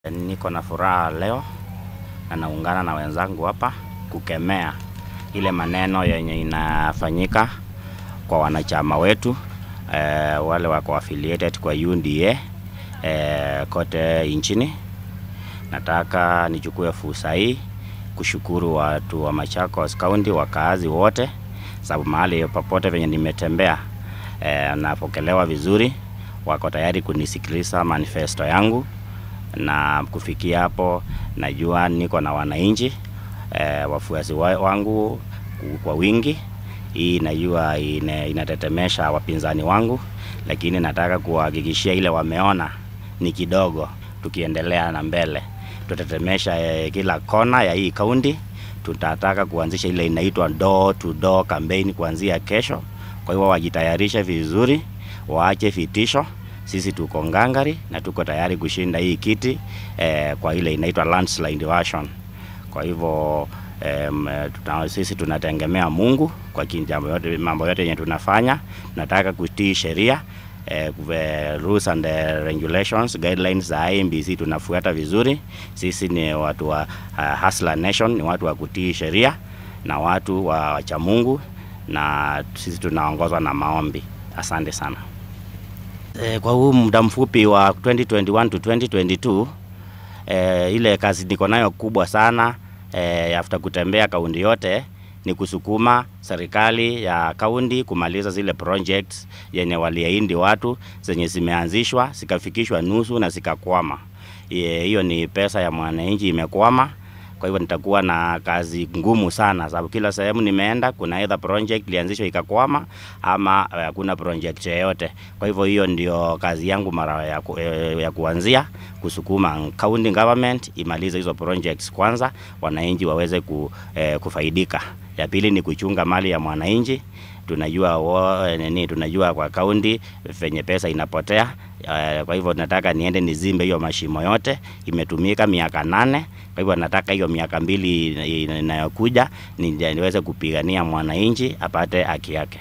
Niko na furaha leo na naungana na wenzangu hapa kukemea ile maneno yenye inafanyika kwa wanachama wetu wale wako affiliated kwa UNDA kote nchini. Nataka nichukue fursa hii kushukuru watu wa Machakos County, wakaazi wote, sababu mahali popote venye nimetembea napokelewa vizuri, wako tayari kunisikiliza manifesto yangu. Na kufikia hapo najua niko na wananchi wafuasi wangu kwa wingi. Hii najua inatetemesha wapinzani wangu, lakini nataka kuhakikishia ile wameona ni kidogo. Tukiendelea na mbele tutatetemesha kila kona ya hii kaunti. Tutataka kuanzisha ile inaitwa door to door campaign kuanzia kesho. Kwa hivyo wajitayarishe vizuri, waache vitisho. Sisi tuko ngangari na tuko tayari kushinda hii kiti kwa ile inaitwa landslide version. Kwa hivyo sisi tunategemea Mungu kwa mambo yote yenye tunafanya. Nataka kutii sheria, rules and regulations, guidelines za IEBC tunafuata vizuri. Sisi ni watu wa Hustler Nation, ni watu wa kutii sheria na watu wa cha Mungu, na sisi tunaongozwa na maombi. Asante sana. Kwa huu muda mfupi wa 2021 to 2022 ile kazi niko nayo kubwa sana after kutembea kaunti yote ni kusukuma serikali ya kaunti kumaliza zile projects yenye waliahidi watu zenye zimeanzishwa zikafikishwa nusu na zikakwama. Hiyo ni pesa ya mwananchi imekwama. Kwa hivyo nitakuwa na kazi ngumu sana, sababu kila sehemu nimeenda kuna either project ilianzishwa ikakwama ama kuna project yoyote. Kwa hivyo hiyo ndio kazi yangu mara ya kuanzia, kusukuma county government imalize hizo projects kwanza, wananchi waweze kufaidika. Ya pili ni kuchunga mali ya mwananchi. Tunajua kwa kaunti venye pesa inapotea. Kwa hivyo nataka niende nizimbe hiyo mashimo yote. Imetumika miaka 8. Kwa hivyo nataka hiyo miaka 2 inayokuja niweze kupigania mwananchi apate haki yake.